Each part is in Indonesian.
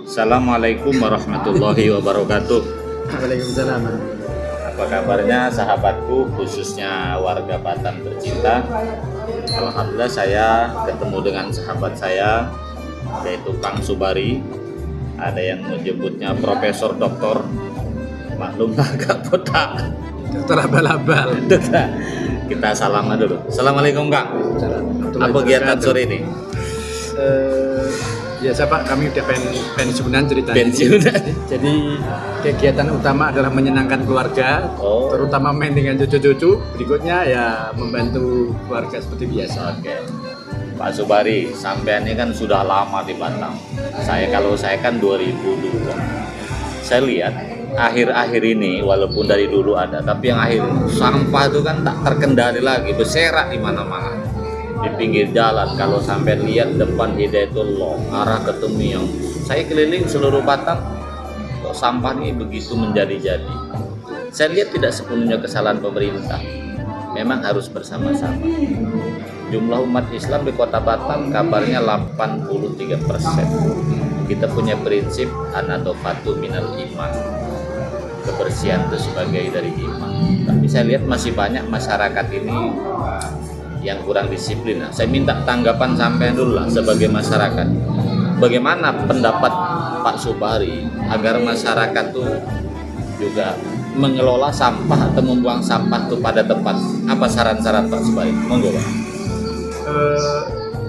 Assalamualaikum warahmatullahi wabarakatuh. Waalaikumsalam. Apa kabarnya sahabatku, khususnya warga Batam tercinta? Alhamdulillah saya ketemu dengan sahabat saya, yaitu Kang Subari. Ada yang menyebutnya Profesor Doktor, maklum agak botak. Dokter abal-abal. Kita salaman dulu. Assalamualaikum Kang. Apa kegiatan sore ini? Biasa Pak, kami udah pensiunan ceritanya. Pensiunan. Jadi kegiatan utama adalah menyenangkan keluarga, terutama main dengan cucu-cucu. Berikutnya ya membantu keluarga seperti biasa. Oke. Pak Subari, sampean ini kan sudah lama di Batam. Kalau saya kan 2002. Saya lihat akhir-akhir ini walaupun dari dulu ada, tapi yang akhir sampah itu kan tak terkendali lagi, berserak di mana-mana. Di pinggir jalan, kalau sampai lihat depan Hidayatullah arah ketemu yang saya keliling seluruh Batam, kok sampah ini begitu menjadi-jadi. Saya lihat tidak sepenuhnya kesalahan pemerintah, memang harus bersama-sama. Jumlah umat Islam di kota Batam kabarnya 83%. Kita punya prinsip an-nadhafatu minal iman, kebersihan itu sebagai dari iman. Tapi saya lihat masih banyak masyarakat ini yang kurang disiplin. Saya minta tanggapan sampean dulu lah sebagai masyarakat. Bagaimana pendapat Pak Subari agar masyarakat tuh juga mengelola sampah atau membuang sampah tuh pada tempat? Apa saran-saran Pak Subari? Monggo Pak.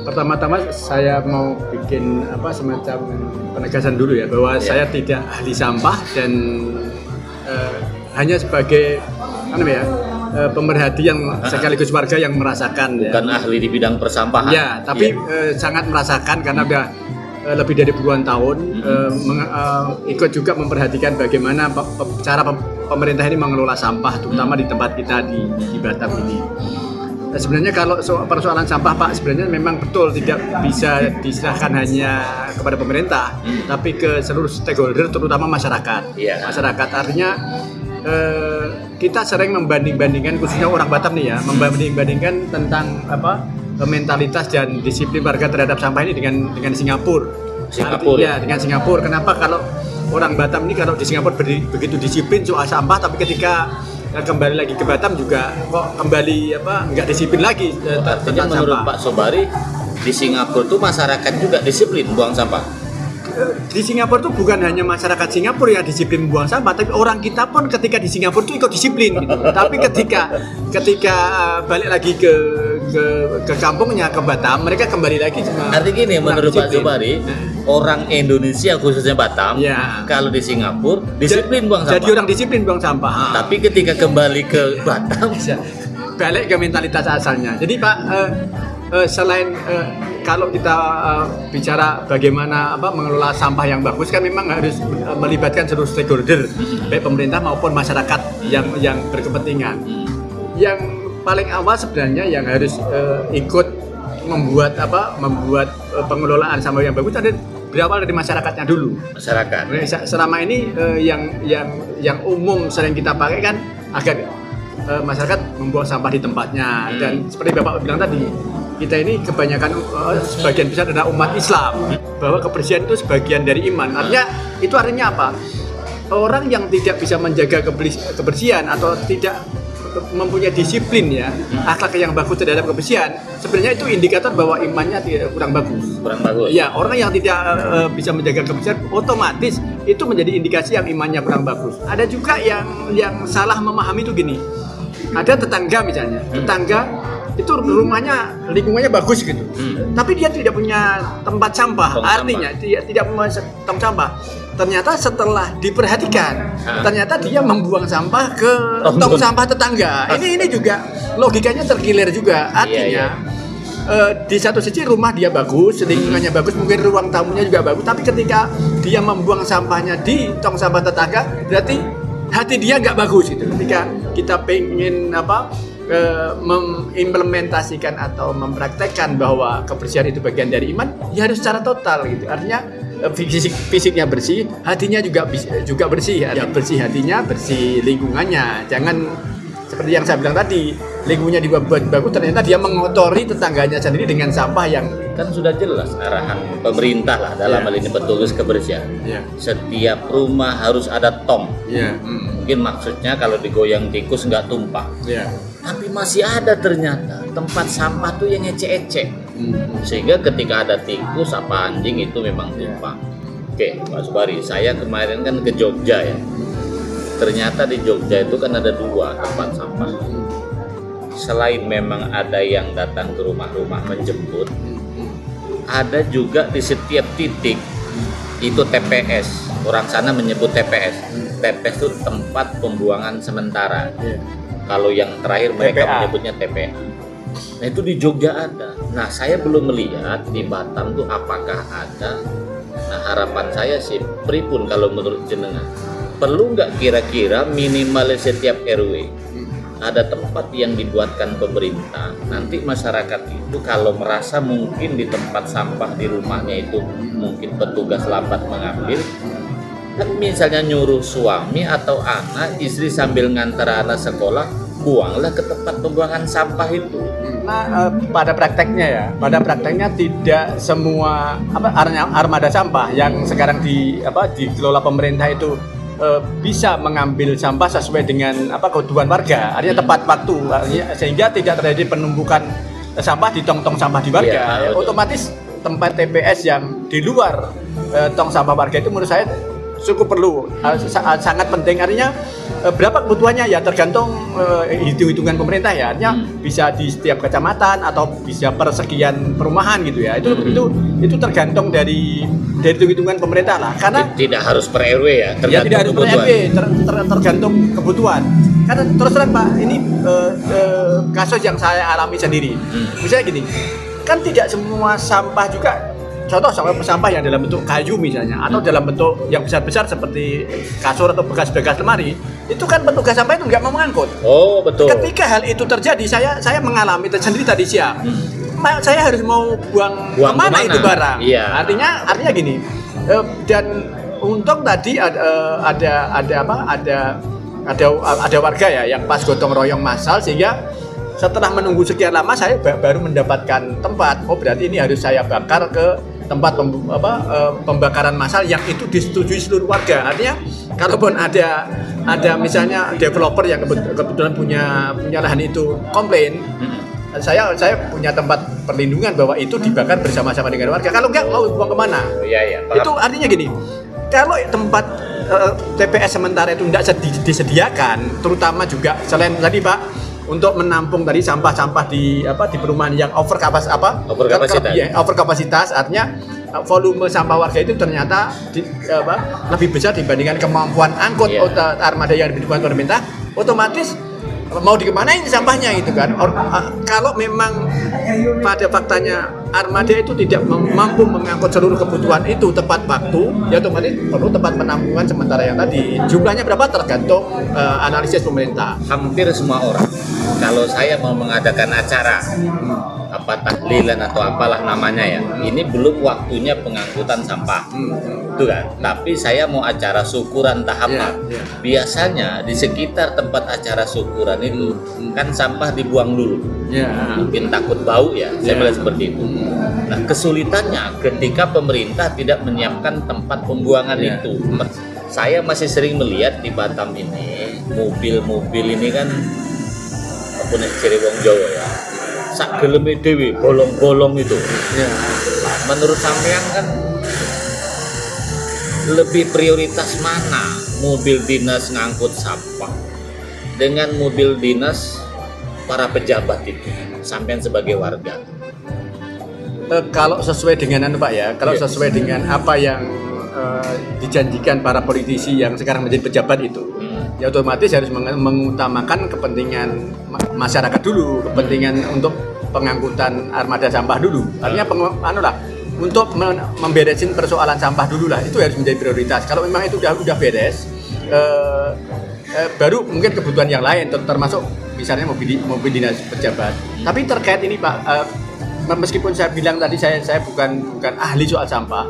Pertama-tama saya mau bikin semacam penegasan dulu ya, bahwa saya tidak ahli sampah dan hanya sebagai pemerhati yang sekaligus warga yang merasakan. Bukan ahli di bidang persampahan. Ya, tapi sangat merasakan karena udah lebih dari puluhan tahun ikut juga memperhatikan bagaimana cara pemerintah ini mengelola sampah, terutama di tempat kita di Batam ini. Nah, sebenarnya kalau persoalan sampah Pak, sebenarnya memang betul tidak bisa diserahkan hanya kepada pemerintah, tapi ke seluruh stakeholder, terutama masyarakat. Masyarakat artinya kita sering membanding-bandingkan, khususnya orang Batam nih ya, membanding-bandingkan tentang mentalitas dan disiplin warga terhadap sampah ini dengan Singapura. Ya, dengan Singapura. Kenapa kalau orang Batam ini kalau di Singapura begitu disiplin soal sampah, tapi ketika kembali lagi ke Batam juga kok kembali nggak disiplin lagi artinya menurut sampah. Pak Sobari di Singapura tuh masyarakat juga disiplin buang sampah. Di Singapura tuh bukan hanya masyarakat Singapura yang disiplin buang sampah, tapi orang kita pun ketika di Singapura tuh ikut disiplin gitu. Tapi ketika balik lagi ke kampungnya, ke Batam, mereka kembali lagi. Artinya gini, menurut Pak Sobari, orang Indonesia khususnya Batam, kalau di Singapura disiplin buang sampah. Jadi orang disiplin buang sampah. Tapi ketika kembali ke Batam, balik ke mentalitas asalnya. Jadi Pak, selain kalau kita bicara bagaimana mengelola sampah yang bagus, kan memang harus melibatkan seluruh stakeholder, baik pemerintah maupun masyarakat yang berkepentingan. Yang paling awal sebenarnya yang harus ikut membuat pengelolaan sampah yang bagus ada berawal dari masyarakatnya dulu. Masyarakat. Selama ini yang umum sering kita pakai kan agar masyarakat membuang sampah di tempatnya, dan seperti Bapak bilang tadi, kita ini kebanyakan sebagian besar adalah umat Islam, bahwa kebersihan itu sebagian dari iman. Itu artinya apa? Orang yang tidak bisa menjaga kebersihan atau tidak mempunyai disiplin akhlak yang bagus terhadap kebersihan, sebenarnya itu indikator bahwa imannya kurang bagus. Ya, orang yang tidak bisa menjaga kebersihan otomatis itu menjadi indikasi yang imannya kurang bagus. Ada juga yang salah memahami itu gini. Ada tetangga misalnya, itu rumahnya, lingkungannya bagus gitu, tapi dia tidak punya tempat sampah. Artinya dia tidak punya tempat sampah. Ternyata setelah diperhatikan, ternyata dia membuang sampah ke tong sampah tetangga. Ini juga logikanya terkilir juga. Artinya di satu sisi rumah dia bagus, lingkungannya bagus, mungkin ruang tamunya juga bagus, tapi ketika dia membuang sampahnya di tong sampah tetangga, berarti hati dia nggak bagus gitu. Ketika kita pengen mengimplementasikan atau mempraktekkan bahwa kebersihan itu bagian dari iman, ya harus secara total gitu. Artinya fisiknya bersih, hatinya juga bersih. Bersih hatinya, bersih lingkungannya. Jangan seperti yang saya bilang tadi, lingkungannya dibuat bagus, ternyata dia mengotori tetangganya sendiri dengan sampah yang Kan sudah jelas arahan pemerintah lah dalam hal ini petugas kebersihan. Setiap rumah harus ada tong. Mungkin maksudnya kalau digoyang tikus nggak tumpah. Tapi masih ada ternyata tempat sampah tuh yang ecek-ecek. Sehingga ketika ada tikus apa anjing itu memang tumpah. Oke, Pak Subari, saya kemarin kan ke Jogja ya. Ternyata di Jogja itu kan ada 2 tempat sampah. Selain memang ada yang datang ke rumah-rumah menjemput, ada juga di setiap titik itu TPS. Orang sana menyebut TPS. TPS itu tempat pembuangan sementara. Kalau yang terakhir mereka menyebutnya TPA. Nah itu di Jogja ada. Nah saya belum melihat di Batam tuh apakah ada. Nah harapan saya sih pripun kalau menurut jenengan, perlu nggak kira-kira minimal setiap RW ada tempat yang dibuatkan pemerintah. Nanti masyarakat itu kalau merasa mungkin di tempat sampah di rumahnya itu mungkin petugas lambat mengambil, kan misalnya nyuruh suami atau anak, istri sambil ngantar anak sekolah, buanglah ke tempat pembuangan sampah itu. Nah, pada prakteknya tidak semua armada sampah yang sekarang dikelola pemerintah itu bisa mengambil sampah sesuai dengan kebutuhan warga, artinya tepat waktu, sehingga tidak terjadi penumpukan sampah di tong-tong sampah di warga. Otomatis tempat TPS yang di luar tong sampah warga itu menurut saya cukup perlu, sangat penting. Artinya berapa kebutuhannya ya tergantung hitung-hitungan pemerintah ya, artinya bisa di setiap kecamatan atau bisa per sekian perumahan gitu ya. Itu tergantung dari hitung-hitungan pemerintah lah, karena tidak harus per RW ya, tidak harus per RW, tergantung kebutuhan. Karena terus terang Pak, ini kasus yang saya alami sendiri. Misalnya gini, kan tidak semua sampah juga. Contoh sampah yang dalam bentuk kayu misalnya, atau dalam bentuk yang besar-besar seperti kasur atau bekas-bekas lemari, itu kan petugas sampah itu nggak mau mengangkut. Oh betul. Ketika hal itu terjadi, saya mengalami sendiri tadi siang. Saya harus mau buang kemana itu barang? Iya. Artinya gini. Dan untung tadi ada warga ya yang pas gotong royong massal, sehingga setelah menunggu sekian lama saya baru mendapatkan tempat. Oh berarti ini harus saya bakar ke tempat pembakaran massal yang itu disetujui seluruh warga. Artinya kalaupun ada misalnya developer yang kebetulan punya lahan itu komplain, saya punya tempat perlindungan bahwa itu dibakar bersama-sama dengan warga. Kalau enggak mau buang kemana? Iya. Itu artinya gini, kalau tempat TPS sementara itu tidak disediakan, terutama juga selain tadi Pak, untuk menampung tadi sampah-sampah di perumahan yang overkapasitas, artinya volume sampah warga itu ternyata lebih besar dibandingkan kemampuan angkut armada yang dibutuhkan pemerintah. Otomatis mau dikemanain sampahnya itu kan. Kalau memang pada faktanya armada itu tidak mampu mengangkut seluruh kebutuhan itu tepat waktu, ya otomatis perlu tempat penampungan sementara yang tadi. Jumlahnya berapa tergantung analisis pemerintah. Hampir semua orang, kalau saya mau mengadakan acara tahlilan atau apalah namanya ya, ini belum waktunya pengangkutan sampah, itu kan. Tapi saya mau acara syukuran tahapan. Biasanya di sekitar tempat acara syukuran itu kan sampah dibuang dulu. Mungkin takut bau ya, saya melihat seperti itu. Nah kesulitannya ketika pemerintah tidak menyiapkan tempat pembuangan itu. Saya masih sering melihat di Batam ini mobil-mobil ini kan punya ciri wong Jawa ya, sak geleme dhewe bolong-bolong itu. Menurut sampean kan lebih prioritas mana mobil dinas ngangkut sampah dengan mobil dinas para pejabat itu, sampean sebagai warga? Kalau sesuai dengan Pak ya, sesuai dengan apa yang dijanjikan para politisi yang sekarang menjadi pejabat itu, ya otomatis harus mengutamakan kepentingan masyarakat dulu, kepentingan untuk pengangkutan armada sampah dulu. Artinya untuk memberesin persoalan sampah dulu lah, itu harus menjadi prioritas. Kalau memang itu udah beres, baru mungkin kebutuhan yang lain, termasuk misalnya mobil dinas pejabat. Tapi terkait ini Pak, meskipun saya bilang tadi saya bukan ahli soal sampah,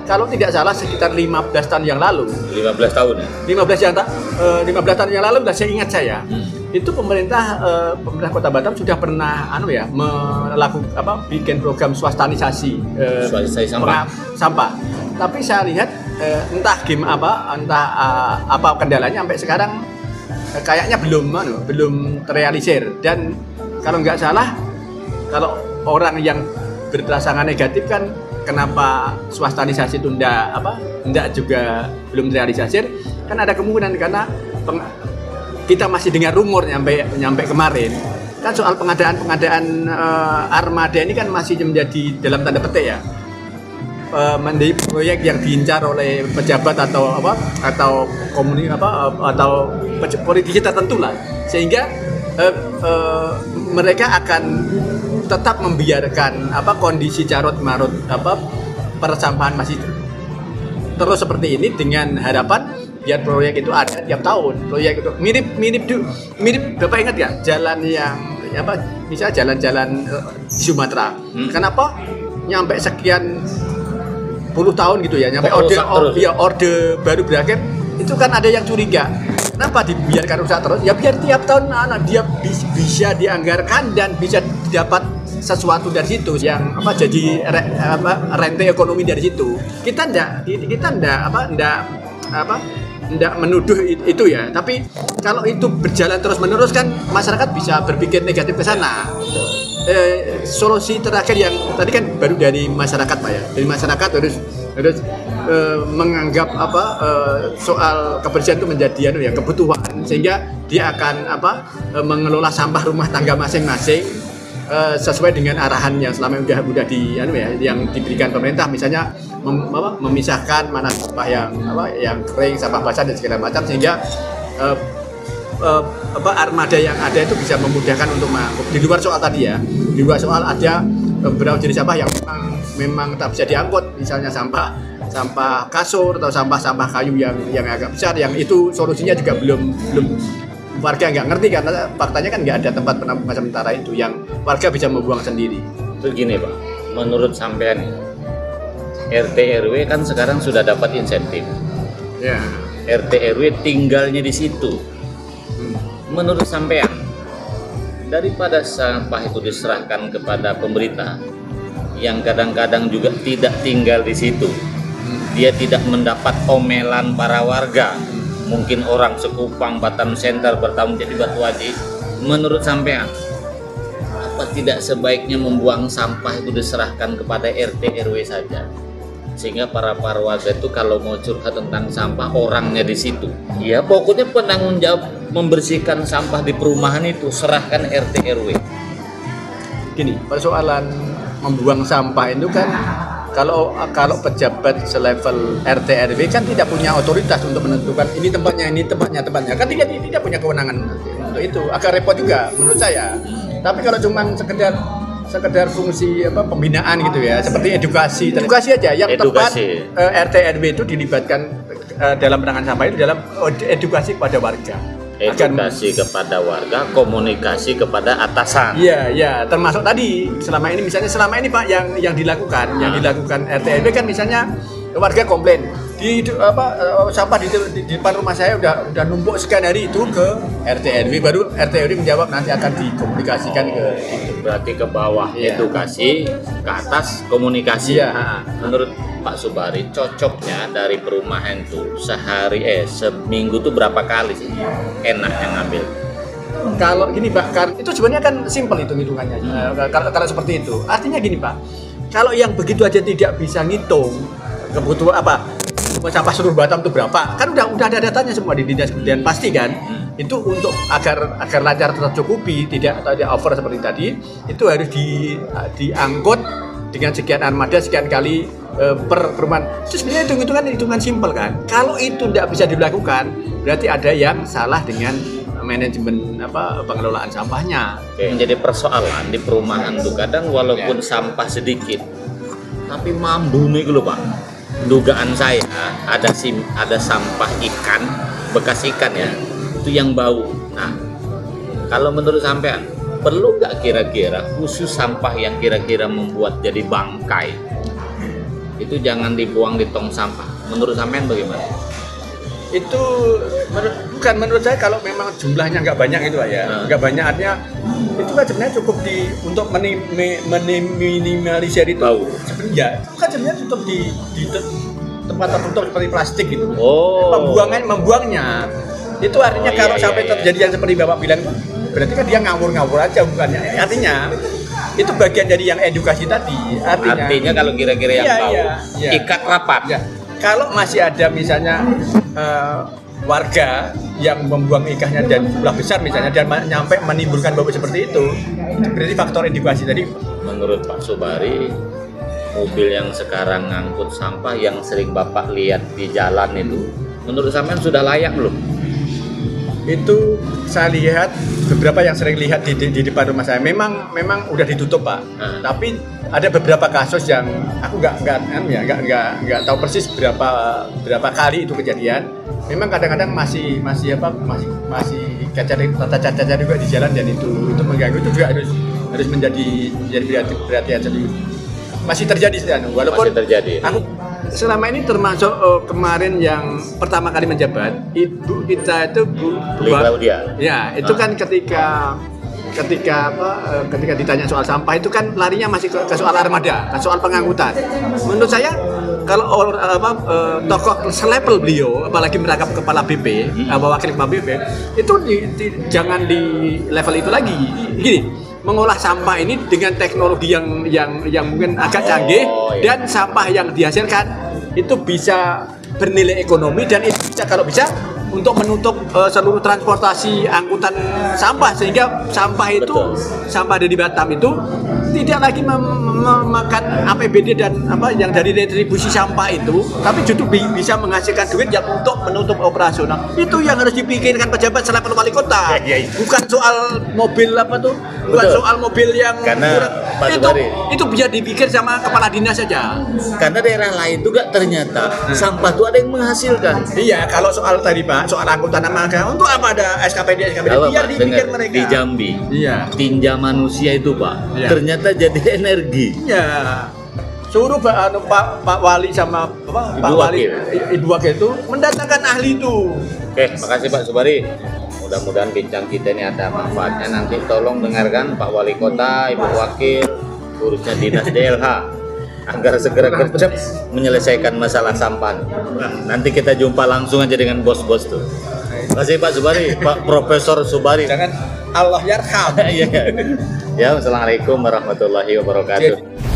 kalau tidak salah sekitar 15 tahun yang lalu. 15 tahun ya? 15 tahun yang lalu, saya ingat itu pemerintah Kota Batam sudah pernah bikin program swastanisasi Swastanisasi sampah. Tapi saya lihat entah apa kendalanya sampai sekarang kayaknya belum terrealisir. Dan kalau nggak salah, kalau orang yang berprasangka negatif kan kenapa swastanisasi itu enggak juga belum terrealisasi, kan ada kemungkinan karena kita masih dengar rumor nyampe kemarin kan soal pengadaan armada ini kan masih menjadi dalam tanda petik ya menjadi proyek yang diincar oleh pejabat atau politisi tertentu lah, sehingga mereka akan tetap membiarkan kondisi carut marut persampahan masih terus seperti ini dengan harapan biar proyek itu ada tiap tahun. Proyek itu mirip Bapak ingat ya jalan yang misalnya jalan-jalan di Sumatera. Kenapa nyampe sekian puluh tahun gitu ya, nyampe orde baru berakhir, itu kan ada yang curiga. Kenapa dibiarkan rusak terus? Ya biar tiap tahun dia bisa dianggarkan dan bisa didapat sesuatu dari situ yang jadi rente ekonomi dari situ. Kita enggak menuduh itu ya, tapi kalau itu berjalan terus-menerus kan masyarakat bisa berpikir negatif ke sana. Solusi terakhir yang tadi kan baru dari masyarakat Pak ya. Dari masyarakat harus menganggap soal kebersihan itu menjadi kebutuhan, sehingga dia akan mengelola sampah rumah tangga masing-masing sesuai dengan arahan yang selama udah yang diberikan pemerintah, misalnya memisahkan mana sampah yang kering, sampah basah dan segala macam, sehingga armada yang ada itu bisa memudahkan untuk di luar soal tadi ya, di luar soal ada beberapa jenis sampah yang memang tak bisa diangkut, misalnya sampah kasur atau sampah kayu yang agak besar, yang itu solusinya juga belum warga nggak ngerti karena faktanya kan nggak ada tempat penampungan sementara itu yang warga bisa membuang sendiri. Begini Pak, menurut sampean RT RW kan sekarang sudah dapat insentif. Ya. RT RW tinggalnya di situ. Menurut sampean, daripada sampah itu diserahkan kepada pemerintah yang kadang-kadang juga tidak tinggal di situ, dia tidak mendapat omelan para warga, mungkin orang sekupang Batam Center bertanggung jadi Batu Haji, menurut sampean apa tidak sebaiknya membuang sampah itu diserahkan kepada RT RW saja, sehingga para warga itu kalau mau curhat tentang sampah orangnya di situ, ya pokoknya penanggung jawab membersihkan sampah di perumahan itu serahkan RT RW. Gini, persoalan membuang sampah itu kan kalau pejabat selevel RT RW kan tidak punya otoritas untuk menentukan ini tempatnya kan tidak punya kewenangan untuk itu, agak repot juga menurut saya. Tapi kalau cuma sekedar fungsi pembinaan gitu ya, seperti edukasi aja yang tepat, RT RW itu dilibatkan dalam penanganan sampah itu dalam edukasi kepada warga. Edukasi kepada warga, komunikasi kepada atasan. Iya, termasuk tadi selama ini Pak yang dilakukan RT RW kan, misalnya warga komplain sampah di depan rumah saya udah numpuk sekian hari, itu ke RT RW, baru RT RW menjawab nanti akan dikomunikasikan ke itu. Berarti ke bawah edukasi, ke atas komunikasi. Iya. Menurut Pak Subari, cocoknya dari perumahan itu seminggu tuh berapa kali sih enak yang ngambil? Kalau gini Pak, itu sebenarnya kan simpel itu hitungannya. Kalau seperti itu, artinya gini Pak, kalau yang begitu aja tidak bisa ngitung kebutuhan sampah seluruh Batam itu berapa, kan udah ada datanya semua di dinas kebudayaan pasti kan. Itu untuk agar lancar tercukupi, tidak over seperti tadi, itu harus diangkut dengan sekian armada sekian kali per perumahan. Itu sebenarnya hitungan simpel kan. Kalau itu tidak bisa dilakukan, berarti ada yang salah dengan manajemen pengelolaan sampahnya. Menjadi persoalan di perumahan tuh kadang walaupun sampah sedikit, tapi mambu nih loh Pak. Dugaan saya ada sampah ikan, bekas ikan ya, itu yang bau. Nah, kalau menurut sampean, perlu nggak kira-kira khusus sampah yang kira-kira membuat jadi bangkai itu jangan dibuang di tong sampah? Menurut sampean bagaimana? itu bukan menurut saya, kalau memang jumlahnya nggak banyak itu Pak ya, nggak banyak artinya itu kan sebenarnya cukup untuk minimalisir itu. Sebenarnya itu kan sebenarnya cukup di tempat tertutup seperti plastik gitu. Membuangnya itu artinya kalau sampai terjadi yang seperti Bapak bilang itu, berarti kan dia ngawur-ngawur aja, bukannya. Artinya itu bagian dari yang edukasi tadi. Artinya kalau kira-kira yang tahu, ikat rapat. Ya. Kalau masih ada misalnya warga yang membuang ikannya dan jumlah besar misalnya dan nyampe menimbulkan bau seperti itu berarti faktor edukasi tadi. Menurut Pak Sobari, mobil yang sekarang ngangkut sampah yang sering Bapak lihat di jalan itu, menurut sampean sudah layak belum? Itu saya lihat beberapa yang sering lihat di depan rumah saya memang udah ditutup Pak. Tapi ada beberapa kasus yang aku nggak tahu persis berapa kali itu kejadian. Memang kadang-kadang masih cacat juga di jalan, dan itu mengganggu. Itu juga harus menjadi perhatian serius. Masih terjadi walaupun masih terjadi. Aku selama ini termasuk kemarin yang pertama kali menjabat, ibu kita itu Bu Claudia. Ya, itu kan ketika ditanya soal sampah itu kan larinya masih ke soal armada, ke soal pengangkutan. Menurut saya kalau tokoh selevel beliau, apalagi merangkap kepala BP, wakil kepala BP, itu jangan di level itu lagi. Gini, mengolah sampah ini dengan teknologi yang mungkin agak canggih, dan sampah yang dihasilkan itu bisa bernilai ekonomi, dan itu bisa kalau bisa untuk menutup seluruh transportasi angkutan sampah, sehingga sampah dari Batam itu tidak lagi memakan APBD dan yang dari retribusi sampah itu, tapi justru bisa menghasilkan duit yang untuk menutup operasional. Itu yang harus dipikirkan pejabat selevel wali kota. Bukan soal mobil bukan soal mobil yang karena itu bisa dipikir sama kepala dinas saja. Karena daerah lain juga ternyata sampah itu ada yang menghasilkan. Iya, kalau soal tadi Pak, soal angkutan untuk apa ada SKPD biar dipikir mereka. Di Jambi, tinja manusia itu Pak, ternyata jadi energi. Iya. Suruh Pak Wali sama Ibu Wakil itu mendatangkan ahli itu. Oke, makasih Pak Sobari. Mudah-mudahan bincang kita ini ada manfaatnya. Nanti tolong dengarkan Pak Wali Kota, Ibu Wakil, urusnya Dinas DLH agar segera gercep menyelesaikan masalah sampah. Nanti kita jumpa langsung aja dengan bos-bos tuh. Terima kasih Pak Sobari, Pak Profesor Sobari. Jangan Allah yarham. Ya, assalamualaikum warahmatullahi wabarakatuh.